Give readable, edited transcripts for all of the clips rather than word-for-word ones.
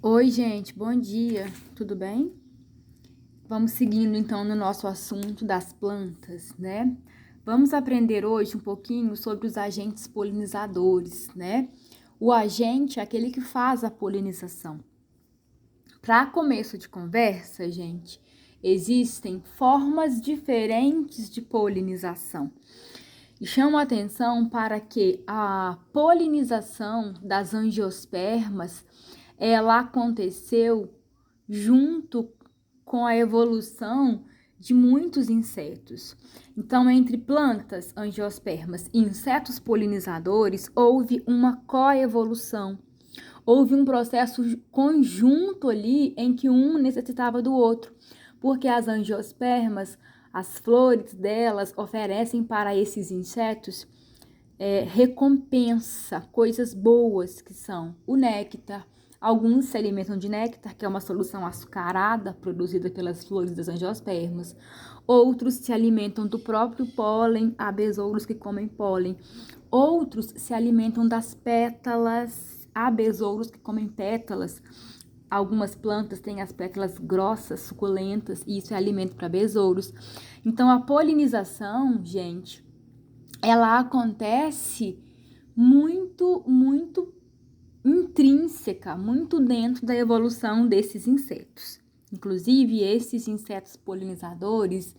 Oi, gente, bom dia, tudo bem? Vamos seguindo então no nosso assunto das plantas, né? Vamos aprender hoje um pouquinho sobre os agentes polinizadores, né? O agente é aquele que faz a polinização. Para começo de conversa, gente, existem formas diferentes de polinização. E chamo a atenção para que a polinização das angiospermas, ela aconteceu junto com a evolução de muitos insetos. Então, entre plantas, angiospermas e insetos polinizadores, houve uma coevolução. Houve um processo conjunto ali em que um necessitava do outro, porque as angiospermas, as flores delas oferecem para esses insetos recompensa, coisas boas que são o néctar. Alguns se alimentam de néctar, que é uma solução açucarada produzida pelas flores das angiospermas. Outros se alimentam do próprio pólen, há besouros que comem pólen. Outros se alimentam das pétalas, há besouros que comem pétalas. Algumas plantas têm as pétalas grossas, suculentas, e isso é alimento para besouros. Então, a polinização, gente, ela acontece muito intrínseca, muito dentro da evolução desses insetos. Inclusive, esses insetos polinizadores,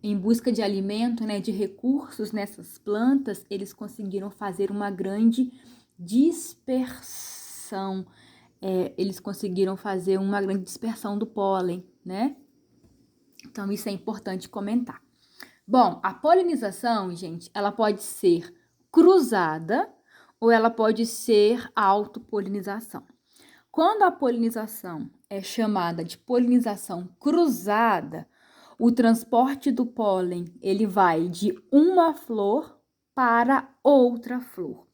em busca de alimento, né, de recursos nessas plantas, eles conseguiram fazer uma grande dispersão. Eles conseguiram fazer uma grande dispersão do pólen, né? Então, isso é importante comentar. Bom, a polinização, gente, ela pode ser cruzada ou ela pode ser autopolinização. Quando a polinização é chamada de polinização cruzada, o transporte do pólen, ele vai de uma flor para outra flor.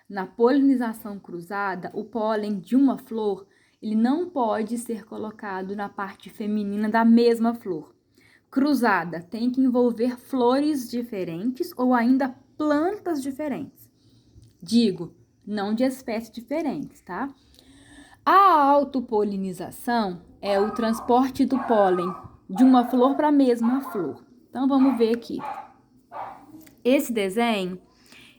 Na polinização cruzada, o pólen de uma flor, ele não pode ser colocado na parte feminina da mesma flor. Cruzada tem que envolver flores diferentes ou ainda plantas diferentes. Digo, não de espécies diferentes, tá? A autopolinização é o transporte do pólen de uma flor para a mesma flor. Então, vamos ver aqui. Esse desenho,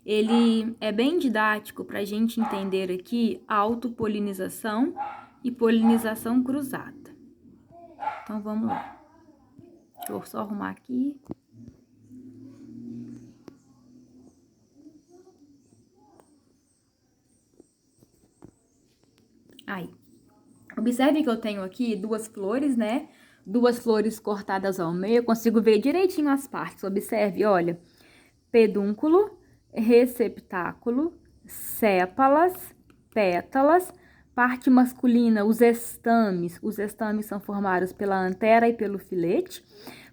ele é bem didático para a gente entender aqui a autopolinização e polinização cruzada. Então, vamos lá. Deixa eu só arrumar aqui. Aí. Observe que eu tenho aqui duas flores, né? Duas flores cortadas ao meio. Eu consigo ver direitinho as partes. Observe, olha. Pedúnculo, receptáculo, sépalas, pétalas. Parte masculina, os estames. Os estames são formados pela antera e pelo filete.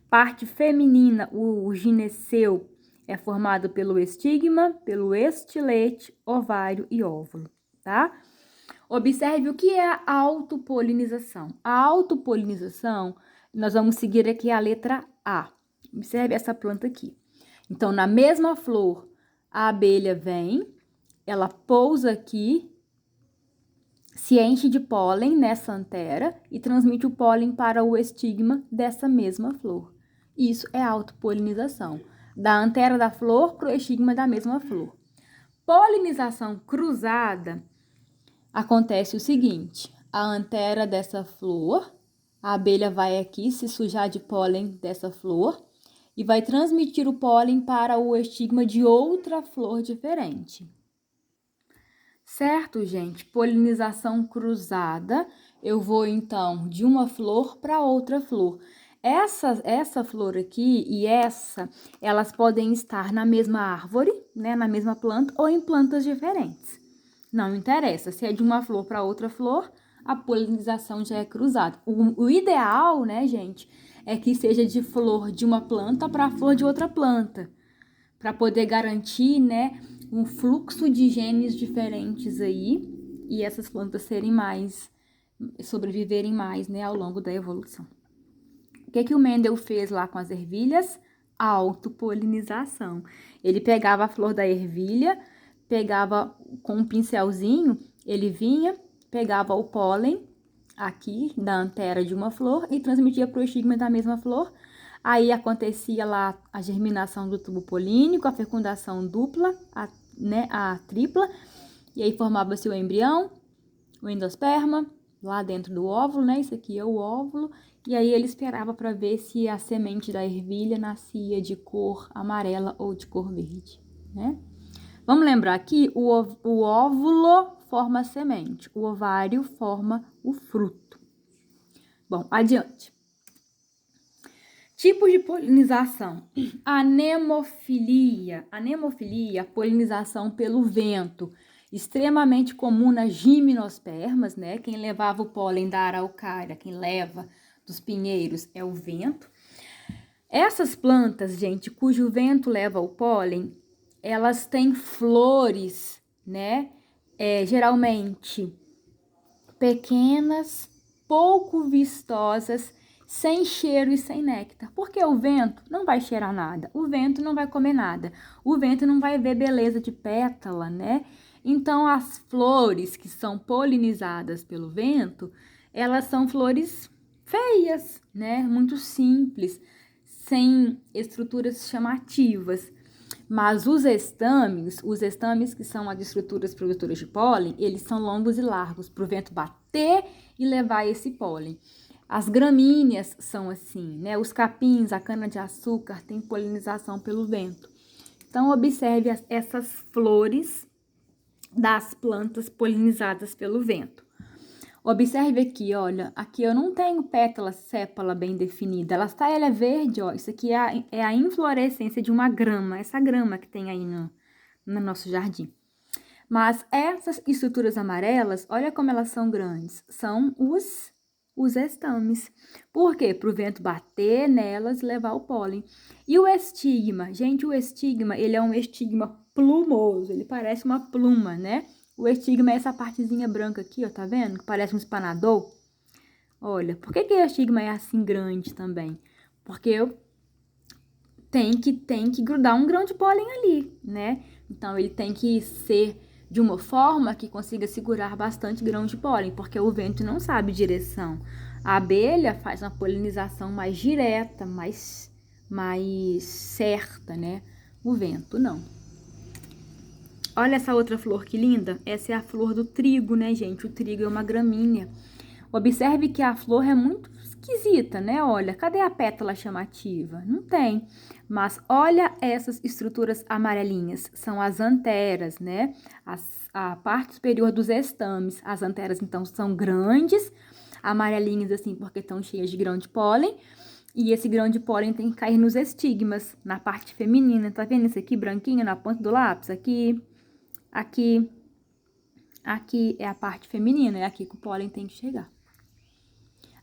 Parte feminina, o gineceu, é formado pelo estigma, pelo estilete, ovário e óvulo, tá? Observe o que é a autopolinização. A autopolinização, nós vamos seguir aqui a letra A. Observe essa planta aqui. Então, na mesma flor, a abelha vem, ela pousa aqui, se enche de pólen nessa antera e transmite o pólen para o estigma dessa mesma flor. Isso é autopolinização. Da antera da flor para o estigma da mesma flor. Polinização cruzada acontece o seguinte: a antera dessa flor, a abelha vai aqui se sujar de pólen dessa flor e vai transmitir o pólen para o estigma de outra flor diferente. Certo, gente? Polinização cruzada, eu vou então de uma flor para outra flor. Essa flor aqui e essa, elas podem estar na mesma árvore, né, na mesma planta ou em plantas diferentes. Não interessa, se é de uma flor para outra flor, a polinização já é cruzada. O ideal, né, gente, é que seja de flor de uma planta para flor de outra planta, para poder garantir, né, um fluxo de genes diferentes aí e essas plantas sobreviverem mais, né, ao longo da evolução. O que o Mendel fez lá com as ervilhas? Autopolinização. Ele pegava a flor da ervilha, pegava com um pincelzinho, ele vinha, pegava o pólen aqui da antera de uma flor e transmitia para o estigma da mesma flor. Aí acontecia lá a germinação do tubo polínico, a fecundação dupla, a tripla, e aí formava-se o embrião, o endosperma, lá dentro do óvulo, né? Isso aqui é o óvulo. E aí ele esperava para ver se a semente da ervilha nascia de cor amarela ou de cor verde, né? Vamos lembrar aqui, o óvulo forma a semente, o ovário forma o fruto. Bom, adiante. Tipos de polinização. Anemofilia. Anemofilia, polinização pelo vento. Extremamente comum nas gimnospermas, né? Quem levava o pólen da araucária, quem leva dos pinheiros é o vento. Essas plantas, gente, cujo vento leva o pólen, elas têm flores, né? Geralmente pequenas, pouco vistosas, sem cheiro e sem néctar. Porque o vento não vai cheirar nada, o vento não vai comer nada, o vento não vai ver beleza de pétala, né? Então, as flores que são polinizadas pelo vento, elas são flores feias, né? Muito simples, sem estruturas chamativas. Mas os estames que são as estruturas produtoras de pólen, eles são longos e largos para o vento bater e levar esse pólen. As gramíneas são assim, né? Os capins, a cana-de-açúcar, tem polinização pelo vento. Então, observe essas flores das plantas polinizadas pelo vento. Observe aqui, olha, aqui eu não tenho pétala, sépala bem definida, ela é verde, ó, isso aqui é a inflorescência de uma grama, essa grama que tem aí no nosso jardim. Mas essas estruturas amarelas, olha como elas são grandes, são os estames. Por quê? Para o vento bater nelas e levar o pólen. E o estigma? Gente, o estigma, ele é um estigma plumoso, ele parece uma pluma, né? O estigma é essa partezinha branca aqui, ó, tá vendo? Que parece um espanador. Olha, por que o estigma é assim grande também? Porque tem que grudar um grão de pólen ali, né? Então, ele tem que ser de uma forma que consiga segurar bastante grão de pólen, porque o vento não sabe direção. A abelha faz uma polinização mais direta, mais certa, né? O vento não. Olha essa outra flor que linda. Essa é a flor do trigo, né, gente? O trigo é uma gramínea. Observe que a flor é muito esquisita, né? Olha, cadê a pétala chamativa? Não tem. Mas olha essas estruturas amarelinhas. São as anteras, né? A parte superior dos estames. As anteras, então, são grandes, amarelinhas assim, porque estão cheias de grão de pólen. E esse grão de pólen tem que cair nos estigmas, na parte feminina. Tá vendo isso aqui branquinho na ponta do lápis? Aqui é a parte feminina, é aqui que o pólen tem que chegar.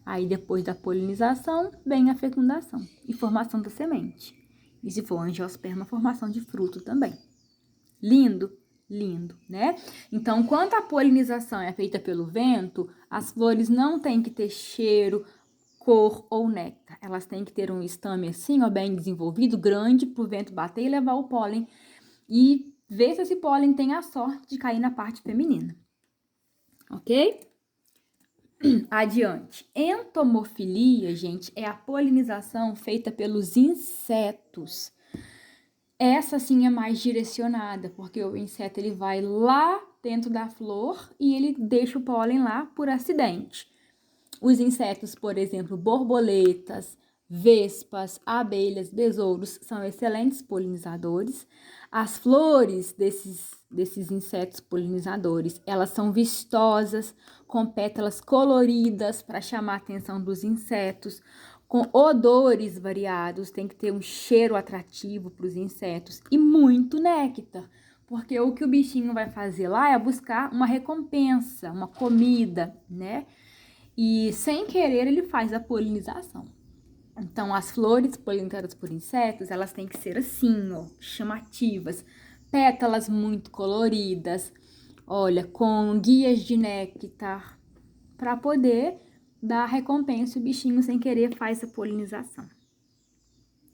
Aí, depois da polinização, vem a fecundação e formação da semente. E se for angiosperma, formação de fruto também. Lindo? Lindo, né? Então, enquanto a polinização é feita pelo vento, as flores não têm que ter cheiro, cor ou néctar. Elas têm que ter um estame assim, ó, bem desenvolvido, grande, para o vento bater e levar o pólen. E ver se esse pólen tem a sorte de cair na parte feminina. Ok? Adiante. Entomofilia, gente, é a polinização feita pelos insetos. Essa sim é mais direcionada, porque o inseto ele vai lá dentro da flor e ele deixa o pólen lá por acidente. Os insetos, por exemplo, borboletas, vespas, abelhas, besouros, são excelentes polinizadores. As flores desses insetos polinizadores, elas são vistosas, com pétalas coloridas para chamar a atenção dos insetos, com odores variados, tem que ter um cheiro atrativo para os insetos e muito néctar, porque o que o bichinho vai fazer lá é buscar uma recompensa, uma comida, né? E sem querer ele faz a polinização. Então, as flores polinizadas por insetos, elas têm que ser assim, ó, chamativas, pétalas muito coloridas, olha, com guias de néctar, para poder dar recompensa, o bichinho sem querer faz a polinização.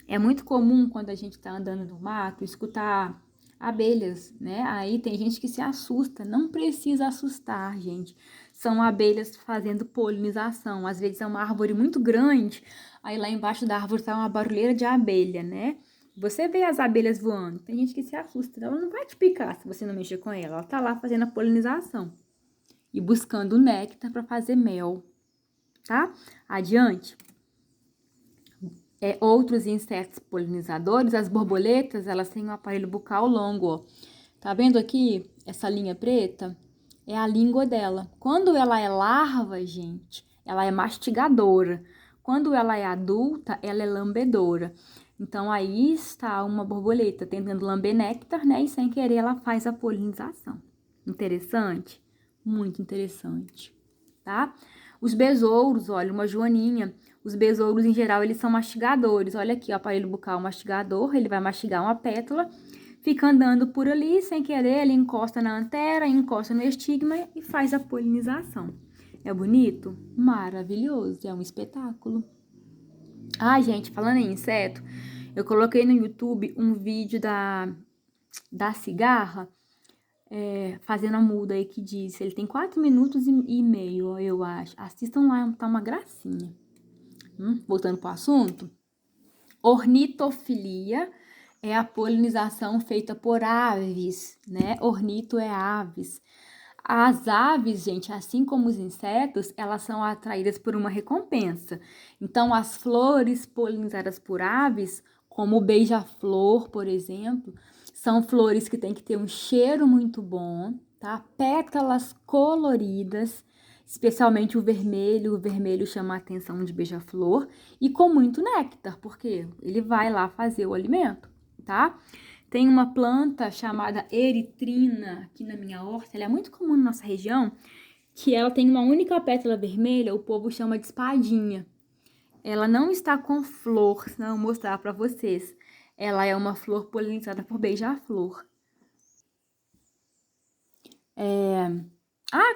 É muito comum quando a gente está andando no mato, escutar abelhas, né? Aí tem gente que se assusta, não precisa assustar, gente. São abelhas fazendo polinização. Às vezes é uma árvore muito grande, aí lá embaixo da árvore tá uma barulheira de abelha, né? Você vê as abelhas voando, tem gente que se assusta, ela não vai te picar se você não mexer com ela tá lá fazendo a polinização e buscando néctar para fazer mel, tá? Adiante. Outros insetos polinizadores, as borboletas, elas têm um aparelho bucal longo, ó. Tá vendo aqui essa linha preta? É a língua dela. Quando ela é larva, gente, ela é mastigadora. Quando ela é adulta, ela é lambedora. Então, aí está uma borboleta tentando lamber néctar, né? E sem querer ela faz a polinização. Interessante? Muito interessante, tá? Os besouros, olha, uma joaninha. Os besouros, em geral, eles são mastigadores. Olha aqui, o aparelho bucal mastigador, ele vai mastigar uma pétala, fica andando por ali, sem querer, ele encosta na antera, encosta no estigma e faz a polinização. É bonito? Maravilhoso, é um espetáculo. Ah, gente, falando em inseto, eu coloquei no YouTube um vídeo da cigarra, fazendo a muda aí que diz, ele tem 4 minutos e meio, eu acho. Assistam lá, tá uma gracinha. Voltando pro assunto, ornitofilia é a polinização feita por aves, né? Ornito é aves. As aves, gente, assim como os insetos, elas são atraídas por uma recompensa. Então, as flores polinizadas por aves, como o beija-flor, por exemplo, são flores que têm que ter um cheiro muito bom, tá? Pétalas coloridas, especialmente o vermelho chama a atenção de beija-flor, e com muito néctar, porque ele vai lá fazer o alimento, tá? Tem uma planta chamada eritrina aqui na minha horta, ela é muito comum na nossa região, que ela tem uma única pétala vermelha, o povo chama de espadinha. Ela não está com flor, senão eu vou mostrar para vocês. Ela é uma flor polinizada por beija-flor.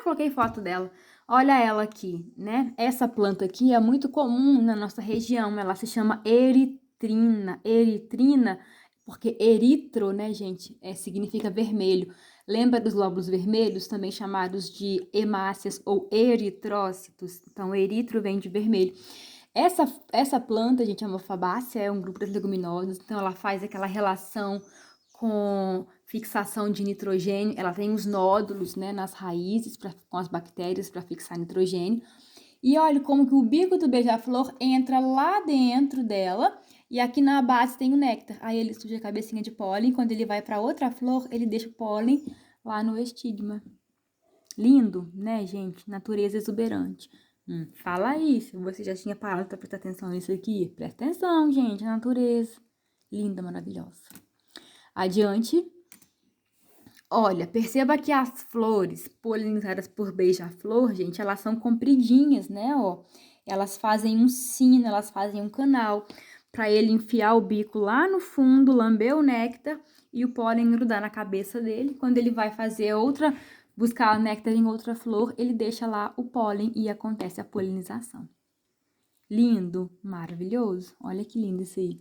Coloquei foto dela. Olha ela aqui, né? Essa planta aqui é muito comum na nossa região. Ela se chama eritrina. Eritrina, porque eritro, né, gente, significa vermelho. Lembra dos glóbulos vermelhos, também chamados de hemácias ou eritrócitos? Então, eritro vem de vermelho. Essa planta, gente, é uma fabácea, é um grupo das leguminosas. Então, ela faz aquela relação com fixação de nitrogênio, ela tem os nódulos, né, nas raízes com as bactérias para fixar nitrogênio. E olha como que o bico do beija-flor entra lá dentro dela e aqui na base tem o néctar. Aí ele suja a cabecinha de pólen, quando ele vai para outra flor, ele deixa o pólen lá no estigma. Lindo, né, gente? Natureza exuberante. Fala aí, se você já tinha parado para prestar atenção nisso aqui. Presta atenção, gente, a natureza. Linda, maravilhosa. Adiante. Olha, perceba que as flores polinizadas por beija-flor, gente, elas são compridinhas, né, ó. Elas fazem um sino, elas fazem um canal para ele enfiar o bico lá no fundo, lamber o néctar e o pólen grudar na cabeça dele. Quando ele vai fazer buscar o néctar em outra flor, ele deixa lá o pólen e acontece a polinização. Lindo, maravilhoso. Olha que lindo isso aí.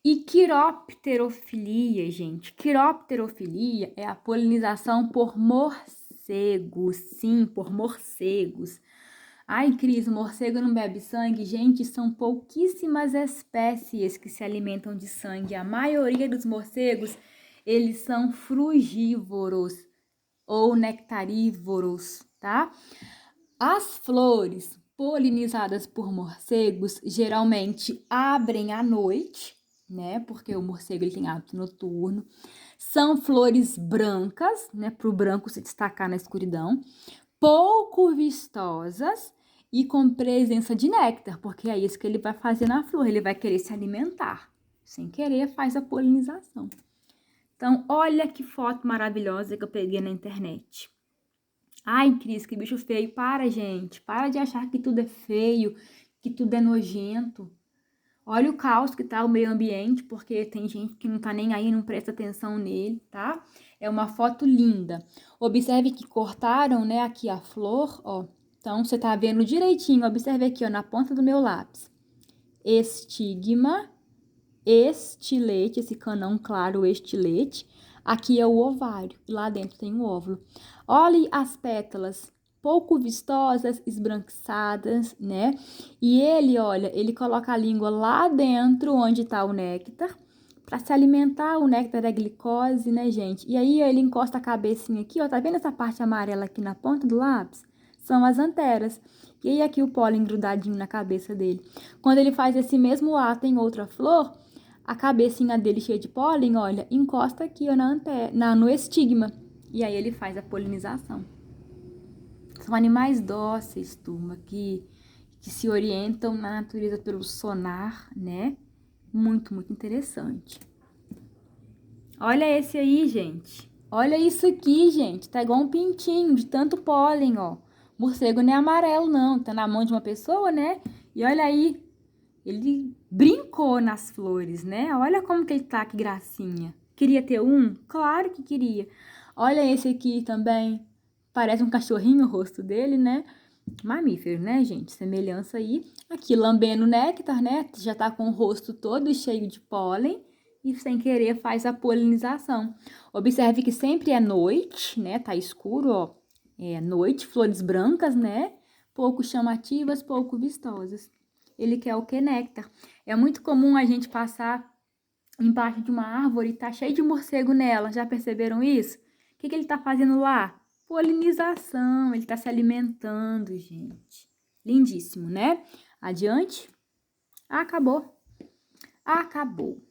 E quiropterofilia, gente. Quiropterofilia é a polinização por morcegos. Sim, por morcegos. Ai, Cris, morcego não bebe sangue? Gente, são pouquíssimas espécies que se alimentam de sangue. A maioria dos morcegos, eles são frugívoros ou nectarívoros, tá? As flores polinizadas por morcegos geralmente abrem à noite, né? Porque o morcego ele tem hábito noturno. São flores brancas, né? Para o branco se destacar na escuridão. Pouco vistosas e com presença de néctar, porque é isso que ele vai fazer na flor. Ele vai querer se alimentar. Sem querer, faz a polinização. Então, olha que foto maravilhosa que eu peguei na internet. Ai, Cris, que bicho feio. Para, gente. Para de achar que tudo é feio, que tudo é nojento. Olha o caos que tá o meio ambiente, porque tem gente que não tá nem aí, não presta atenção nele, tá? É uma foto linda. Observe que cortaram, né, aqui a flor, ó. Então, você tá vendo direitinho. Observe aqui, ó, na ponta do meu lápis. Estigma, estilete, esse canão claro, estilete. Aqui é o ovário, e lá dentro tem o óvulo. Olhe as pétalas pouco vistosas, esbranquiçadas, né? E ele, olha, ele coloca a língua lá dentro onde tá o néctar, para se alimentar. O néctar é glicose, né, gente? E aí ele encosta a cabecinha aqui, ó, tá vendo essa parte amarela aqui na ponta do lápis? São as anteras. E aí aqui o pólen grudadinho na cabeça dele. Quando ele faz esse mesmo ato em outra flor, a cabecinha dele cheia de pólen, olha, encosta aqui, ó, no estigma. E aí ele faz a polinização. São animais dóceis, turma, que se orientam na natureza pelo sonar, né? Muito, muito interessante. Olha esse aí, gente. Olha isso aqui, gente. Tá igual um pintinho de tanto pólen, ó. Morcego não é amarelo, não. Tá na mão de uma pessoa, né? E olha aí, ele brincou nas flores, né? Olha como que ele tá, que gracinha. Queria ter um? Claro que queria. Olha esse aqui também. Parece um cachorrinho o rosto dele, né? Mamífero, né, gente? Semelhança aí. Aqui, lambendo néctar, né? Já tá com o rosto todo cheio de pólen e sem querer faz a polinização. Observe que sempre é noite, né? Tá escuro, ó. É noite, flores brancas, né? Pouco chamativas, pouco vistosas. Ele quer o que? Néctar. É muito comum a gente passar embaixo de uma árvore e tá cheio de morcego nela. Já perceberam isso? O que ele tá fazendo lá? Polinização. Ele tá se alimentando, gente. Lindíssimo, né? Adiante. Acabou. Acabou.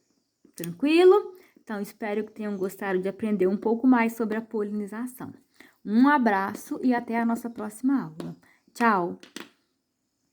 Tranquilo? Então, espero que tenham gostado de aprender um pouco mais sobre a polinização. Um abraço e até a nossa próxima aula. Tchau!